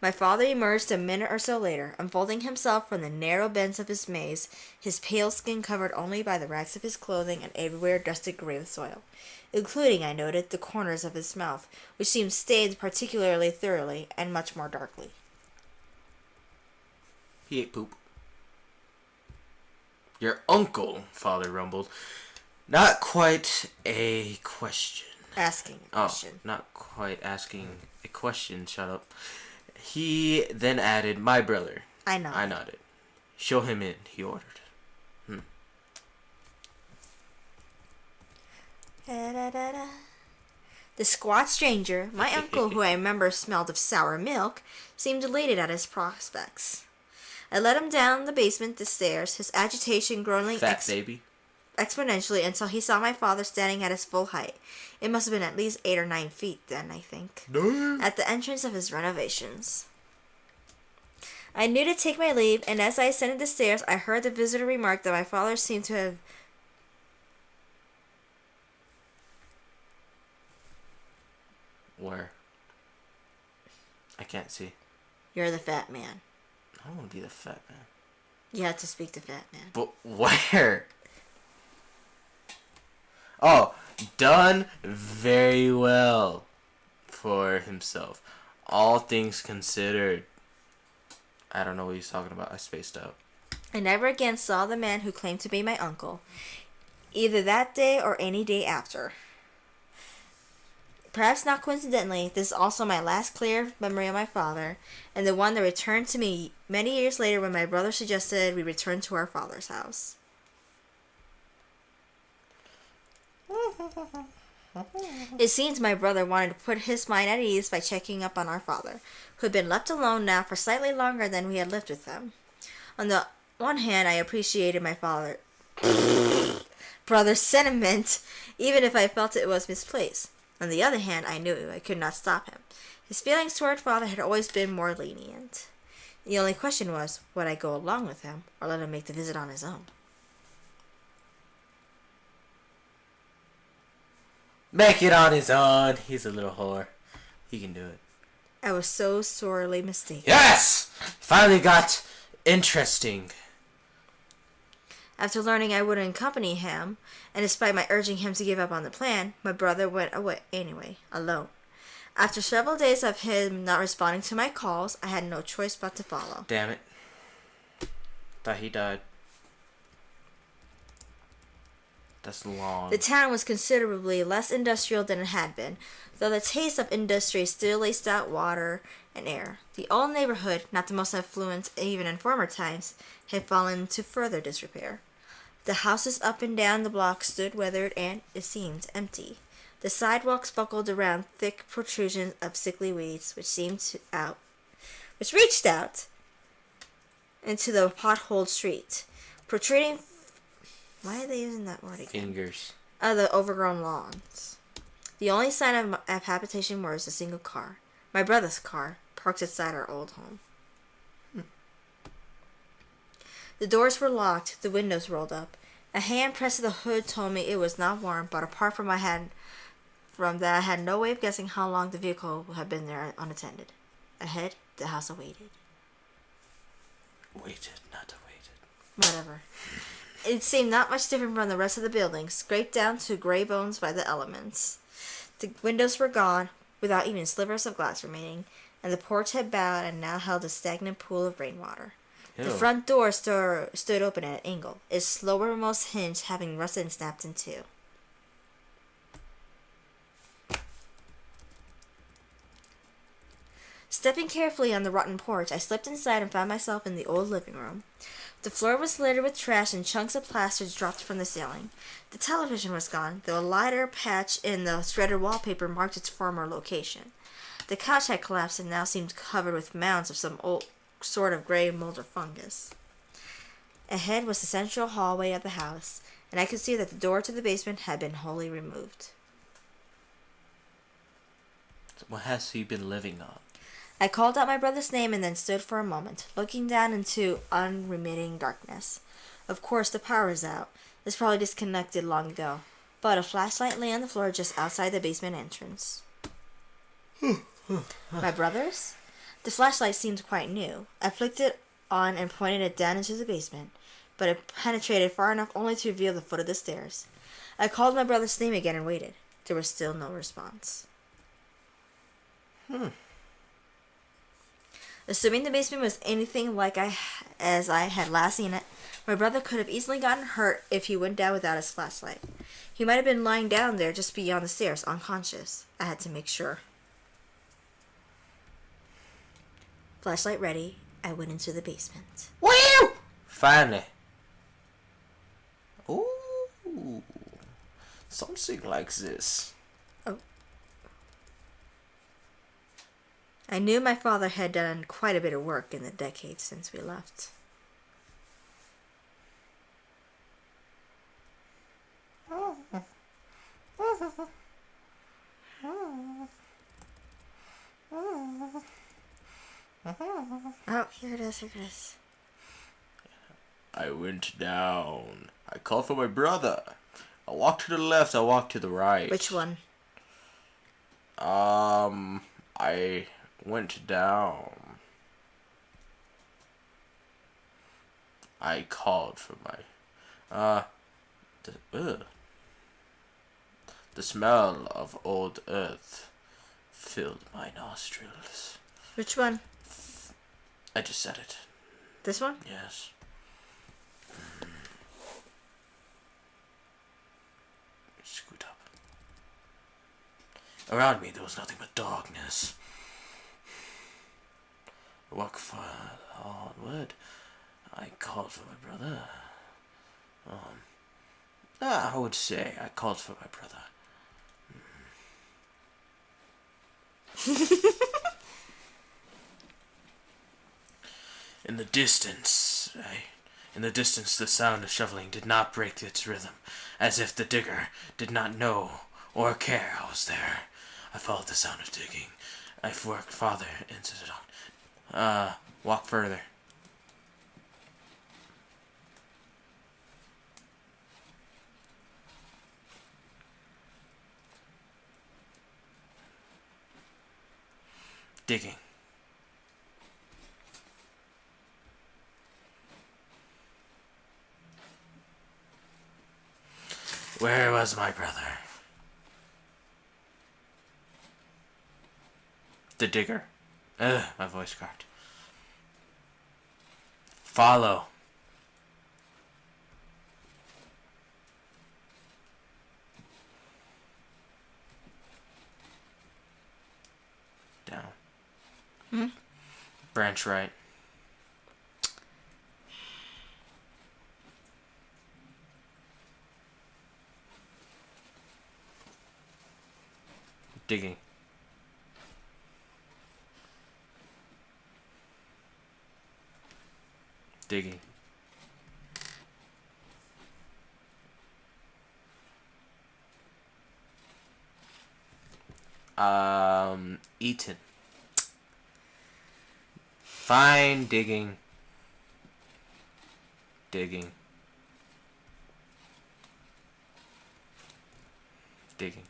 My father emerged a minute or so later, unfolding himself from the narrow bends of his maze, his pale skin covered only by the rags of his clothing and everywhere dusted gray with soil, including, I noted, the corners of his mouth, which seemed stained particularly thoroughly and much more darkly. He ate poop. Your uncle, Father rumbled. Not quite a question. Asking a question. Oh, not quite asking a question. Shut up. He then added, my brother. I nodded. I nodded. Show him in, he ordered. Da-da-da-da. The squat stranger, my uncle, who I remember smelled of sour milk, seemed elated at his prospects. I led him down the basement stairs, his agitation growing Fat baby. exponentially until he saw my father standing at his full height. It must have been at least 8 or 9 feet then, I think. No. At the entrance of his renovations. I knew to take my leave, and as I ascended the stairs, I heard the visitor remark that my father seemed to have... Where? I can't see. You're the fat man. I don't want to be the fat man. You had to speak to fat man. But where? Oh, done very well for himself. All things considered. I don't know what he's talking about. I spaced out. I never again saw the man who claimed to be my uncle, either that day or any day after. Perhaps not coincidentally, this is also my last clear memory of my father, and the one that returned to me many years later when my brother suggested we return to our father's house. It seems my brother wanted to put his mind at ease by checking up on our father, who had been left alone now for slightly longer than we had lived with him. On the one hand, I appreciated my brother's sentiment, even if I felt it was misplaced. On the other hand, I knew I could not stop him. His feelings toward father had always been more lenient. The only question was, would I go along with him, or let him make the visit on his own? Make it on his own. He's a little whore. He can do it. I was so sorely mistaken. Yes! Finally got interesting. After learning I wouldn't accompany him, and despite my urging him to give up on the plan, my brother went away anyway, alone. After several days of him not responding to my calls, I had no choice but to follow. Damn it. Thought he died. That's long. The town was considerably less industrial than it had been, though the taste of industry still laced out water and air. The old neighborhood, not the most affluent even in former times, had fallen into further disrepair. The houses up and down the block stood weathered and, it seemed, empty. The sidewalks buckled around thick protrusions of sickly weeds, which reached out into the potholed street, protruding. Why are they using that word again? Fingers. The overgrown lawns. The only sign of habitation was a single car, my brother's car, parked outside our old home. The doors were locked, the windows rolled up. A hand pressed to the hood told me it was not warm, but apart from that, I had no way of guessing how long the vehicle had been there unattended. Ahead, the house awaited. Waited, not awaited. Whatever. It seemed not much different from the rest of the building, scraped down to gray bones by the elements. The windows were gone, without even slivers of glass remaining, and the porch had bowed and now held a stagnant pool of rainwater. Ew. The front door stood open at an angle, its lowermost hinge having rusted and snapped in two. Stepping carefully on the rotten porch, I slipped inside and found myself in the old living room. The floor was littered with trash and chunks of plaster dropped from the ceiling. The television was gone, though a lighter patch in the shredded wallpaper marked its former location. The couch had collapsed and now seemed covered with mounds of some old sort of gray mold or fungus. Ahead was the central hallway of the house, and I could see that the door to the basement had been wholly removed. What has he been living on? I called out my brother's name and then stood for a moment, looking down into unremitting darkness. Of course, the power was out. It was probably disconnected long ago, but a flashlight lay on the floor just outside the basement entrance. My brother's? The flashlight seemed quite new. I flicked it on and pointed it down into the basement, but it penetrated far enough only to reveal the foot of the stairs. I called my brother's name again and waited. There was still no response. Assuming the basement was anything like as I had last seen it, my brother could have easily gotten hurt if he went down without his flashlight. He might have been lying down there just beyond the stairs, unconscious. I had to make sure. Flashlight ready, I went into the basement. Woo! Finally. Ooh. Something like this. Oh. I knew my father had done quite a bit of work in the decades since we left. Oh, here it is. I went down. I called for my brother. I walked to the left, I walked to the right. Which one? I went down. I called for my, the smell of old earth filled my nostrils. Which one? I just said it. This one? Yes. Scoot up. Around me there was nothing but darkness. I walked onward. I called for my brother. I would say I called for my brother. In the distance, the sound of shoveling did not break its rhythm, as if the digger did not know or care I was there. I followed the sound of digging. I worked farther into the dark. Walk further. Digging. Where was my brother? The digger. My voice cracked. Follow. Down. Branch right. Digging. Digging. Eaten. Fine, digging. Digging. Digging.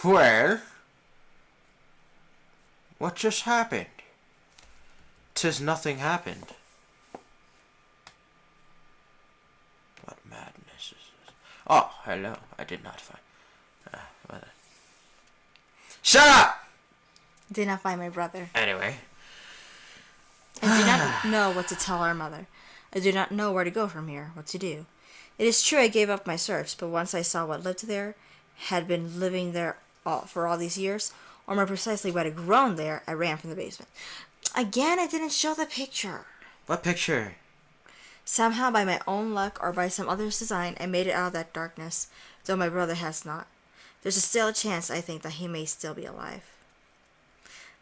Well, what just happened? 'Tis nothing happened. What madness is this? Oh, hello. I did not find. Shut up! Did not find my brother. Anyway. I do not know what to tell our mother. I do not know where to go from here, what to do. It is true I gave up my search, but once I saw what lived there, had been living there for all these years, or more precisely what had grown there, I ran from the basement. Again, I didn't show the picture. What picture? Somehow, by my own luck or by some other's design, I made it out of that darkness, though my brother has not. There's still a chance, I think, that he may still be alive.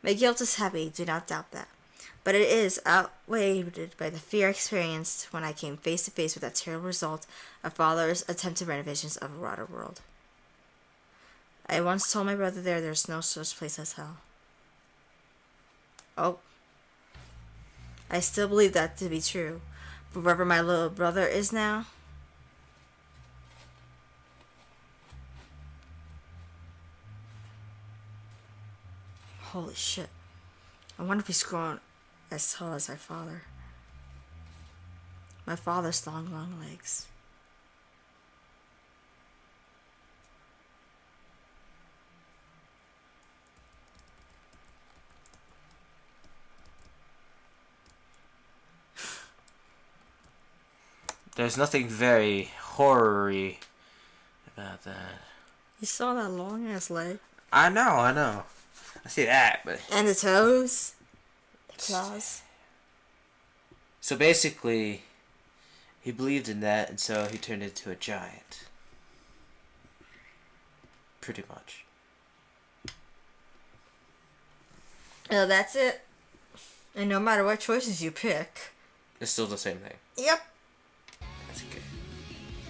My guilt is heavy, do not doubt that. But it is outweighed by the fear experienced when I came face to face with that terrible result of Father's attempted renovations of a rotted world. I once told my brother there's no such place as hell. Oh. I still believe that to be true. But wherever my little brother is now... Holy shit. I wonder if he's grown as tall as my father. My father's long, long legs. There's nothing very horror-y about that. You saw that long ass leg? I know. I see that, but... And the toes? The claws? So basically, he believed in that, and so he turned into a giant. Pretty much. Oh, that's it. And no matter what choices you pick... It's still the same thing. Yep. That's good.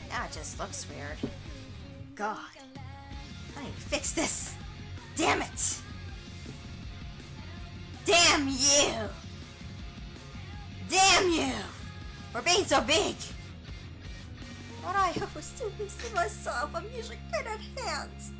Now it just looks weird. God. I need to fix this. Damn it. Damn you. Damn you. For being so big. What I was too busy myself. I'm usually good at hands.